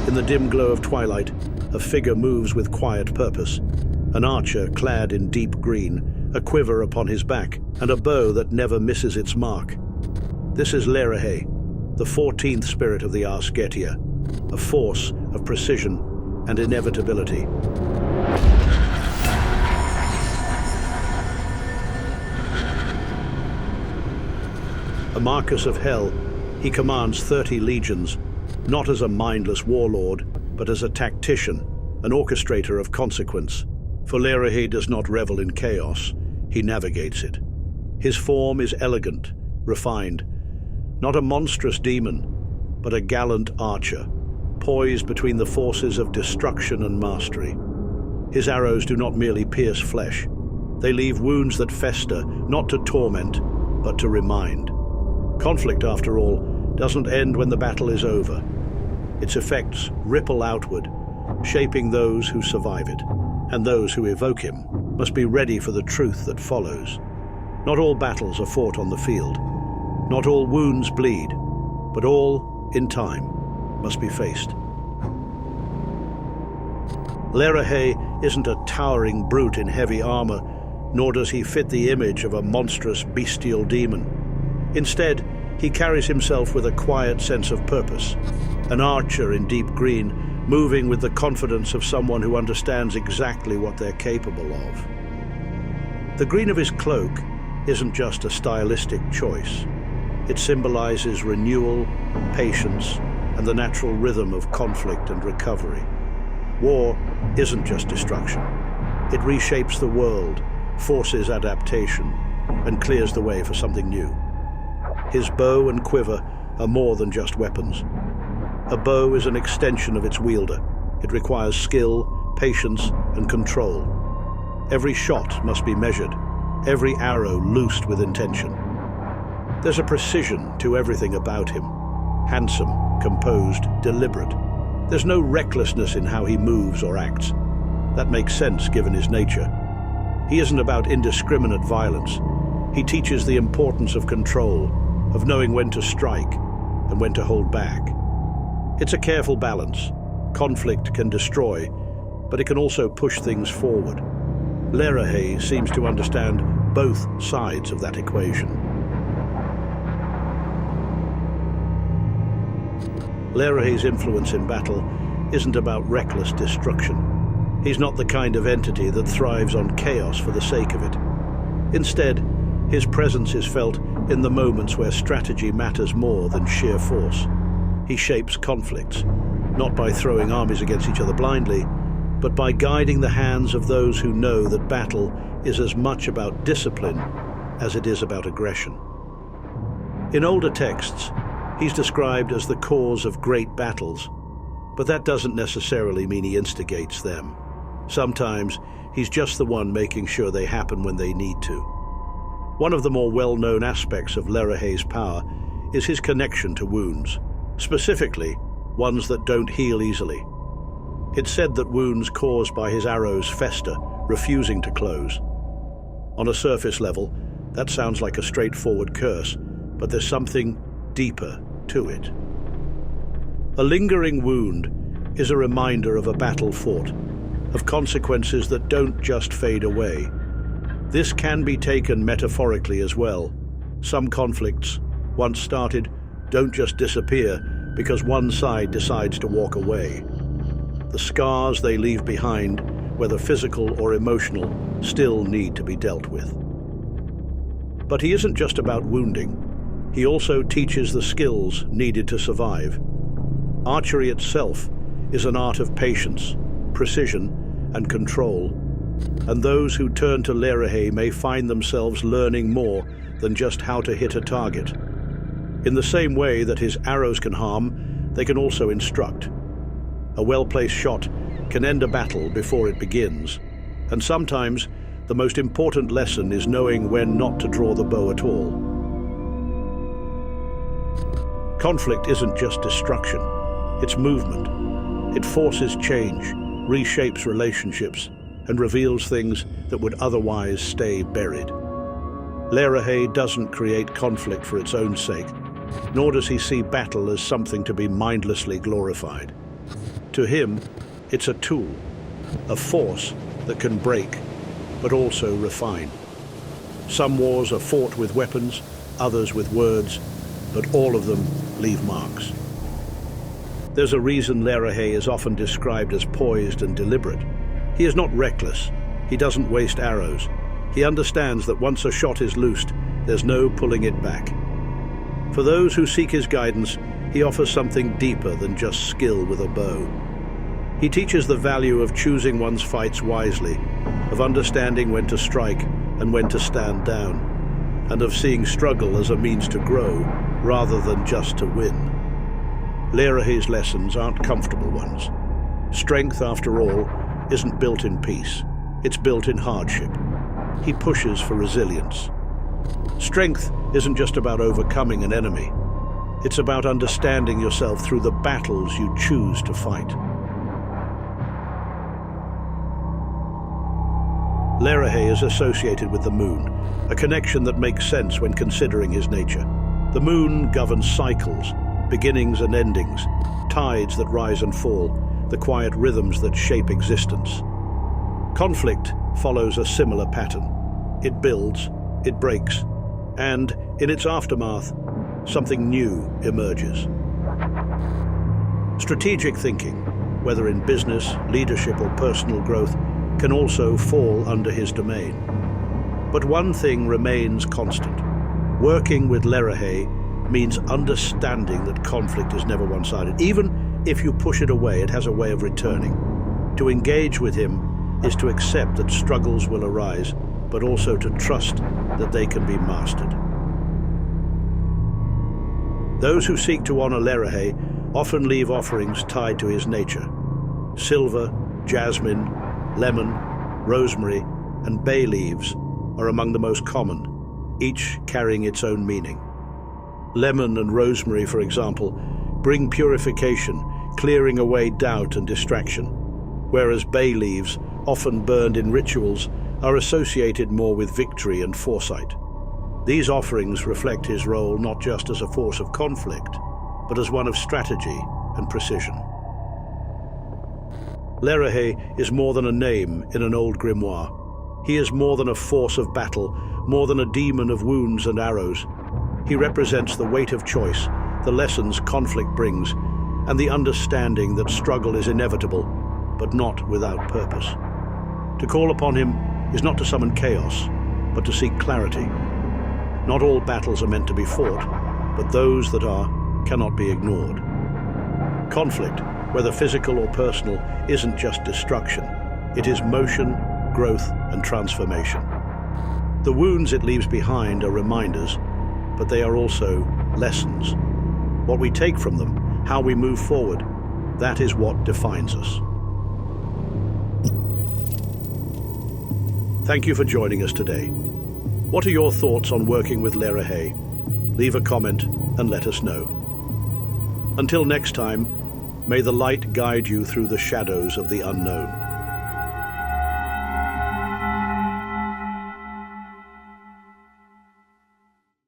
In the dim glow of twilight, a figure moves with quiet purpose. An archer clad in deep green, a quiver upon his back, and a bow that never misses its mark. This is Leraje, the 14th spirit of the Ars Goetia, a force of precision and inevitability. A Marquis of Hell, he commands 30 legions, not as a mindless warlord, but as a tactician, an orchestrator of consequence. For Leraje does not revel in chaos, he navigates it. His form is elegant, refined, not a monstrous demon, but a gallant archer, poised between the forces of destruction and mastery. His arrows do not merely pierce flesh. They leave wounds that fester, not to torment, but to remind. Conflict, after all, doesn't end when the battle is over. Its effects ripple outward, shaping those who survive it, and those who evoke him must be ready for the truth that follows. Not all battles are fought on the field. Not all wounds bleed, but all, in time, must be faced. Leraje isn't a towering brute in heavy armor, nor does he fit the image of a monstrous bestial demon. Instead, he carries himself with a quiet sense of purpose, an archer in deep green, moving with the confidence of someone who understands exactly what they're capable of. The green of his cloak isn't just a stylistic choice. It symbolizes renewal, patience, and the natural rhythm of conflict and recovery. War isn't just destruction. It reshapes the world, forces adaptation, and clears the way for something new. His bow and quiver are more than just weapons. A bow is an extension of its wielder. It requires skill, patience, and control. Every shot must be measured, every arrow loosed with intention. There's a precision to everything about him. Handsome, composed, deliberate. There's no recklessness in how he moves or acts. That makes sense given his nature. He isn't about indiscriminate violence. He teaches the importance of control, of knowing when to strike and when to hold back. It's a careful balance. Conflict can destroy, but it can also push things forward. Leraje seems to understand both sides of that equation. Leraje's influence in battle isn't about reckless destruction. He's not the kind of entity that thrives on chaos for the sake of it. Instead, his presence is felt in the moments where strategy matters more than sheer force. He shapes conflicts, not by throwing armies against each other blindly, but by guiding the hands of those who know that battle is as much about discipline as it is about aggression. In older texts, he's described as the cause of great battles, but that doesn't necessarily mean he instigates them. Sometimes he's just the one making sure they happen when they need to. One of the more well-known aspects of Leraje's power is his connection to wounds, specifically ones that don't heal easily. It's said that wounds caused by his arrows fester, refusing to close. On a surface level, that sounds like a straightforward curse, but there's something deeper to it. A lingering wound is a reminder of a battle fought, of consequences that don't just fade away. This can be taken metaphorically as well. Some conflicts, once started, don't just disappear because one side decides to walk away. The scars they leave behind, whether physical or emotional, still need to be dealt with. But he isn't just about wounding. He also teaches the skills needed to survive. Archery itself is an art of patience, precision, and control, and those who turn to Leraje may find themselves learning more than just how to hit a target. In the same way that his arrows can harm, they can also instruct. A well-placed shot can end a battle before it begins, and sometimes the most important lesson is knowing when not to draw the bow at all. Conflict isn't just destruction, it's movement. It forces change, reshapes relationships, and reveals things that would otherwise stay buried. Leraje doesn't create conflict for its own sake, nor does he see battle as something to be mindlessly glorified. To him, it's a tool, a force that can break, but also refine. Some wars are fought with weapons, others with words, but all of them leave marks. There's a reason Leraje is often described as poised and deliberate. He is not reckless. He doesn't waste arrows. He understands that once a shot is loosed, there's no pulling it back. For those who seek his guidance, he offers something deeper than just skill with a bow. He teaches the value of choosing one's fights wisely, of understanding when to strike and when to stand down, and of seeing struggle as a means to grow rather than just to win. Leraje's lessons aren't comfortable ones. Strength, after all, isn't built in peace. It's built in hardship. He pushes for resilience. Strength isn't just about overcoming an enemy. It's about understanding yourself through the battles you choose to fight. Leraje is associated with the moon, a connection that makes sense when considering his nature. The moon governs cycles, beginnings and endings, tides that rise and fall, the quiet rhythms that shape existence. Conflict follows a similar pattern. It builds, it breaks, and, in its aftermath, something new emerges. Strategic thinking, whether in business, leadership, or personal growth, can also fall under his domain. But one thing remains constant. Working with Leraje means understanding that conflict is never one-sided. Even if you push it away, it has a way of returning. To engage with him is to accept that struggles will arise, but also to trust that they can be mastered. Those who seek to honor Leraje often leave offerings tied to his nature. Silver, jasmine, lemon, rosemary, and bay leaves are among the most common, each carrying its own meaning. Lemon and rosemary, for example, bring purification, clearing away doubt and distraction, whereas bay leaves, often burned in rituals, are associated more with victory and foresight. These offerings reflect his role not just as a force of conflict, but as one of strategy and precision. Leraje is more than a name in an old grimoire. He is more than a force of battle, more than a demon of wounds and arrows. He represents the weight of choice, the lessons conflict brings, and the understanding that struggle is inevitable, but not without purpose. To call upon him is not to summon chaos, but to seek clarity. Not all battles are meant to be fought, but those that are cannot be ignored. Conflict, whether physical or personal, isn't just destruction. It is motion, growth, and transformation. The wounds it leaves behind are reminders, but they are also lessons. What we take from them, how we move forward, that is what defines us. Thank you for joining us today. What are your thoughts on working with Leraje? Leave a comment and let us know. Until next time, may the light guide you through the shadows of the unknown.